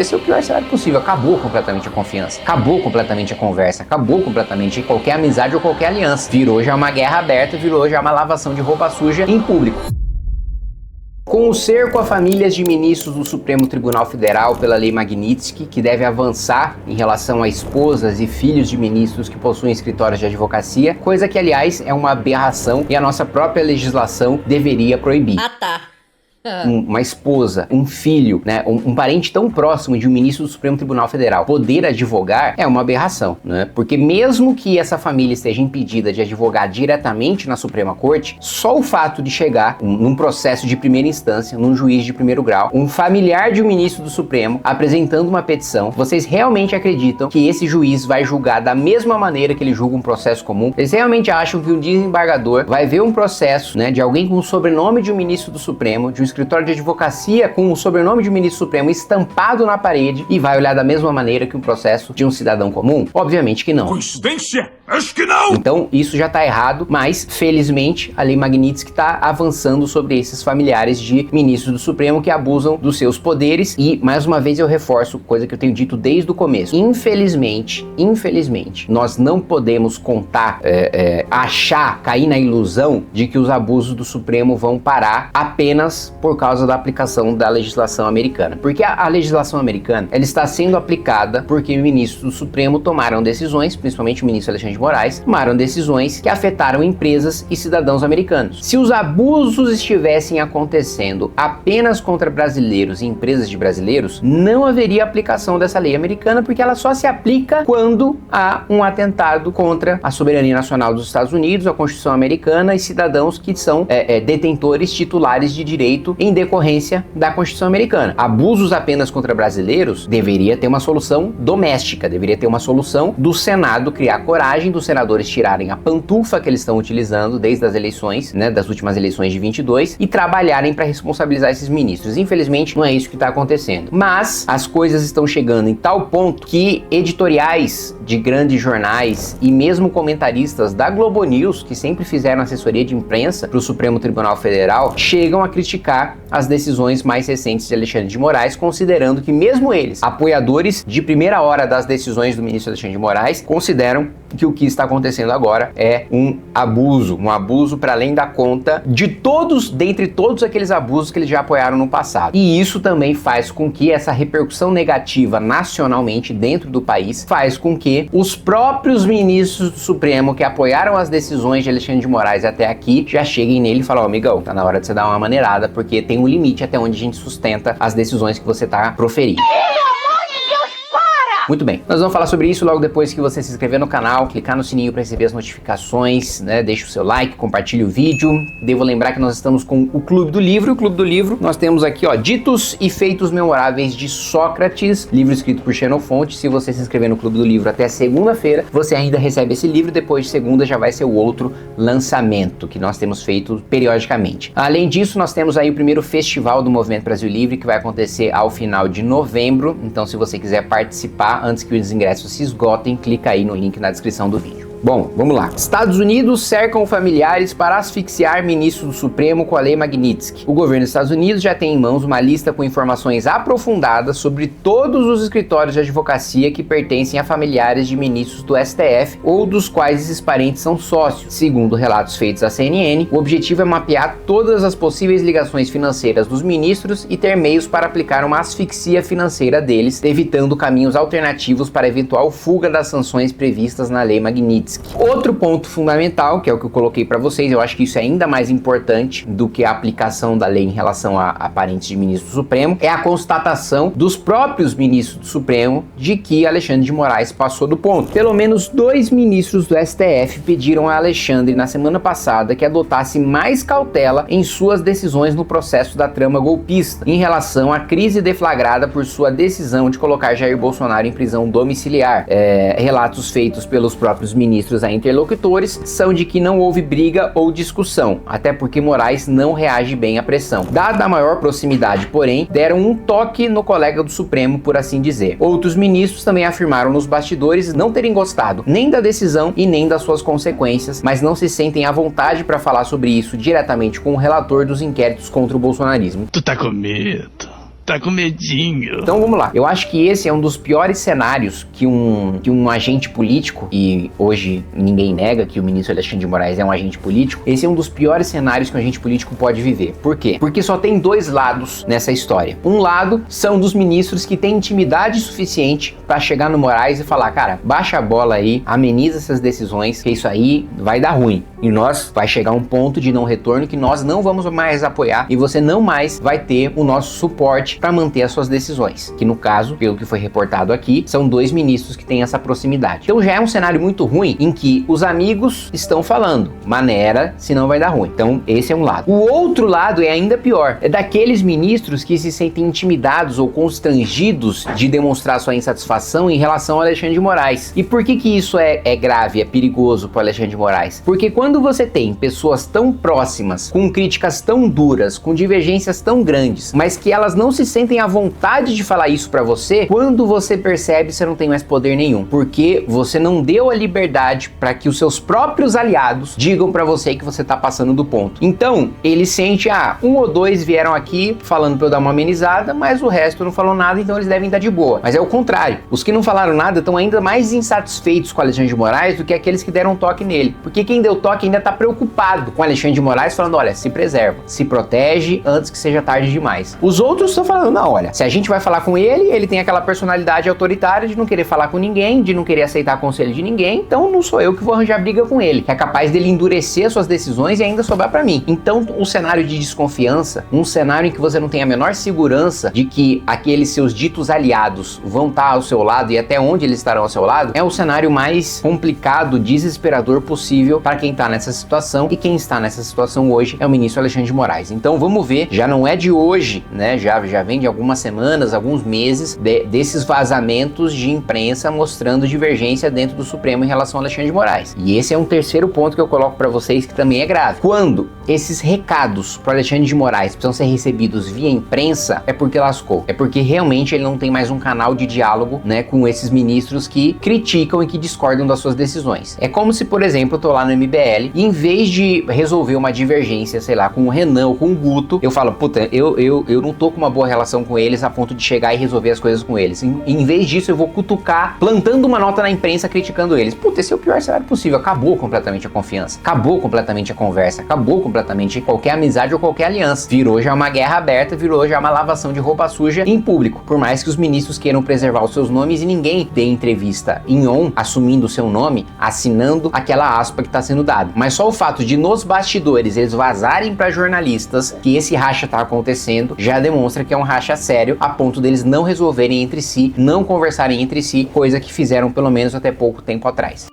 Esse é o pior cenário possível. Acabou completamente a confiança, acabou completamente a conversa, acabou completamente qualquer amizade ou qualquer aliança. Virou já uma guerra aberta, virou já uma lavação de roupa suja em público. Com o cerco a famílias de ministros do Supremo Tribunal Federal pela Lei Magnitsky, que deve avançar em relação a esposas e filhos de ministros que possuem escritórios de advocacia, coisa que, aliás, é uma aberração e a nossa própria legislação deveria proibir. Ah, tá. Uma esposa, um filho, né, um parente tão próximo de um ministro do Supremo Tribunal Federal poder advogar é uma aberração, né? Porque mesmo que essa família esteja impedida de advogar diretamente na Suprema Corte, só o fato de chegar num processo de primeira instância, num juiz de primeiro grau, um familiar de um ministro do Supremo apresentando uma petição, vocês realmente acreditam que esse juiz vai julgar da mesma maneira que ele julga um processo comum? Eles realmente acham que um desembargador vai ver um processo, né, de alguém com o sobrenome de um ministro do Supremo, de um escritório de advocacia com o sobrenome de um ministro supremo estampado na parede e vai olhar da mesma maneira que um processo de um cidadão comum? Obviamente que não. Coincidência? Acho que não! Então isso já tá errado, mas felizmente a Lei Magnitsky tá avançando sobre esses familiares de ministros do Supremo que abusam dos seus poderes e, mais uma vez eu reforço, coisa que eu tenho dito desde o começo, infelizmente, nós não podemos contar, achar, cair na ilusão de que os abusos do Supremo vão parar apenas por causa da aplicação da legislação americana. Porque a legislação americana, ela está sendo aplicada porque ministros do Supremo tomaram decisões, principalmente o ministro Alexandre de Moraes, tomaram decisões que afetaram empresas e cidadãos americanos. Se os abusos estivessem acontecendo apenas contra brasileiros e empresas de brasileiros, não haveria aplicação dessa lei americana, porque ela só se aplica quando há um atentado contra a soberania nacional dos Estados Unidos, a Constituição americana e cidadãos que são detentores titulares de direito em decorrência da Constituição americana. Abusos apenas contra brasileiros deveria ter uma solução doméstica, deveria ter uma solução do Senado criar coragem, dos senadores tirarem a pantufa que eles estão utilizando desde as eleições, né, das últimas eleições de 22 e trabalharem para responsabilizar esses ministros. Infelizmente não é isso que está acontecendo. Mas as coisas estão chegando em tal ponto que editoriais de grandes jornais e mesmo comentaristas da Globo News, que sempre fizeram assessoria de imprensa para o Supremo Tribunal Federal, chegam a criticar as decisões mais recentes de Alexandre de Moraes, considerando que mesmo eles, apoiadores de primeira hora das decisões do ministro Alexandre de Moraes, consideram que o que está acontecendo agora é um abuso para além da conta dentre todos aqueles abusos que eles já apoiaram no passado. E isso também faz com que essa repercussão negativa nacionalmente dentro do país faz com que os próprios ministros do Supremo que apoiaram as decisões de Alexandre de Moraes até aqui já cheguem nele e falam: amigão, tá na hora de você dar uma maneirada, porque tem um limite até onde a gente sustenta as decisões que você tá proferindo. Muito bem, nós vamos falar sobre isso logo depois que você se inscrever no canal, clicar no sininho para receber as notificações, né? Deixa o seu like, compartilhe o vídeo. Devo lembrar que nós estamos com o Clube do Livro. O Clube do Livro, nós temos aqui, ó, Ditos e Feitos Memoráveis de Sócrates, livro escrito por Xenofonte. Se você se inscrever no Clube do Livro até segunda-feira, você ainda recebe esse livro. Depois de segunda já vai ser o outro lançamento que nós temos feito periodicamente. Além disso, nós temos aí o primeiro festival do Movimento Brasil Livre, que vai acontecer ao final de novembro. Então, se você quiser participar antes que os ingressos se esgotem, clica aí no link na descrição do vídeo. Bom, vamos lá. Estados Unidos cercam familiares para asfixiar ministro do Supremo com a Lei Magnitsky. O governo dos Estados Unidos já tem em mãos uma lista com informações aprofundadas sobre todos os escritórios de advocacia que pertencem a familiares de ministros do STF ou dos quais esses parentes são sócios. Segundo relatos feitos à CNN, o objetivo é mapear todas as possíveis ligações financeiras dos ministros e ter meios para aplicar uma asfixia financeira deles, evitando caminhos alternativos para eventual fuga das sanções previstas na Lei Magnitsky. Outro ponto fundamental, que é o que eu coloquei para vocês, eu acho que isso é ainda mais importante do que a aplicação da lei em relação a parentes de ministro do Supremo, é a constatação dos próprios ministros do Supremo de que Alexandre de Moraes passou do ponto. Pelo menos 2 ministros do STF pediram a Alexandre na semana passada que adotasse mais cautela em suas decisões no processo da trama golpista, em relação à crise deflagrada por sua decisão de colocar Jair Bolsonaro em prisão domiciliar. Relatos feitos pelos próprios ministros a interlocutores são de que não houve briga ou discussão, até porque Moraes não reage bem à pressão. Dada a maior proximidade, porém, deram um toque no colega do Supremo, por assim dizer. Outros ministros também afirmaram nos bastidores não terem gostado nem da decisão e nem das suas consequências, mas não se sentem à vontade para falar sobre isso diretamente com o relator dos inquéritos contra o bolsonarismo. Tu tá com medo? Tá com medinho. Então vamos lá. Eu acho que esse é um dos piores cenários que um agente político, e hoje ninguém nega que o ministro Alexandre de Moraes é um agente político, esse é um dos piores cenários que um agente político pode viver. Por quê? Porque só tem dois lados nessa história. Um lado são dos ministros que têm intimidade suficiente para chegar no Moraes e falar, cara, baixa a bola aí, ameniza essas decisões, que isso aí vai dar ruim. E nós vai chegar um ponto de não retorno que nós não vamos mais apoiar e você não mais vai ter o nosso suporte para manter as suas decisões. Que no caso, pelo que foi reportado aqui, são dois ministros que têm essa proximidade. Então já é um cenário muito ruim em que os amigos estão falando, maneira, senão vai dar ruim. Então esse é um lado. O outro lado é ainda pior. É daqueles ministros que se sentem intimidados ou constrangidos de demonstrar sua insatisfação em relação ao Alexandre de Moraes. E por que isso é grave, é perigoso para o Alexandre de Moraes? Porque quando você tem pessoas tão próximas, com críticas tão duras, com divergências tão grandes, mas que elas não se sentem à vontade de falar isso pra você, quando você percebe, você não tem mais poder nenhum, porque você não deu a liberdade para que os seus próprios aliados digam pra você que você tá passando do ponto. Então, ele sente, um ou dois vieram aqui falando pra eu dar uma amenizada, mas o resto não falou nada, então eles devem estar de boa. Mas é o contrário. Os que não falaram nada estão ainda mais insatisfeitos com o Alexandre de Moraes do que aqueles que deram um toque nele. Porque quem deu toque ainda tá preocupado com o Alexandre de Moraes, falando, olha, se preserva, se protege antes que seja tarde demais. Os outros estão falando, não, olha, se a gente vai falar com ele, ele tem aquela personalidade autoritária de não querer falar com ninguém, de não querer aceitar conselho de ninguém, então não sou eu que vou arranjar briga com ele, que é capaz dele endurecer suas decisões e ainda sobrar pra mim. Então, um cenário de desconfiança, um cenário em que você não tem a menor segurança de que aqueles seus ditos aliados vão estar ao seu lado e até onde eles estarão ao seu lado, é o cenário mais complicado, desesperador possível para quem tá nessa situação, e quem está nessa situação hoje é o ministro Alexandre de Moraes. Então vamos ver, já não é de hoje, né? Já vem de algumas semanas, alguns meses desses vazamentos de imprensa mostrando divergência dentro do Supremo em relação ao Alexandre de Moraes. E esse é um terceiro ponto que eu coloco para vocês que também é grave. Quando esses recados para Alexandre de Moraes precisam ser recebidos via imprensa, é porque lascou. É porque realmente ele não tem mais um canal de diálogo, né, com esses ministros que criticam e que discordam das suas decisões. É como se, por exemplo, eu tô lá no MBL e em vez de resolver uma divergência, sei lá, com o Renan ou com o Guto, eu falo, puta, eu não tô com uma boa relação com eles a ponto de chegar e resolver as coisas com eles. Em vez disso, eu vou cutucar, plantando uma nota na imprensa criticando eles. Puta, esse é o pior cenário possível. Acabou completamente a confiança, acabou completamente a conversa, acabou completamente qualquer amizade ou qualquer aliança. Virou já uma guerra aberta, virou já uma lavação de roupa suja em público. Por mais que os ministros queiram preservar os seus nomes e ninguém dê entrevista em on, assumindo o seu nome, assinando aquela aspa que está sendo dada. Mas só o fato de nos bastidores eles vazarem para jornalistas que esse racha tá acontecendo, já demonstra que é um racha sério, a ponto deles não resolverem entre si, não conversarem entre si, coisa que fizeram pelo menos até pouco tempo atrás.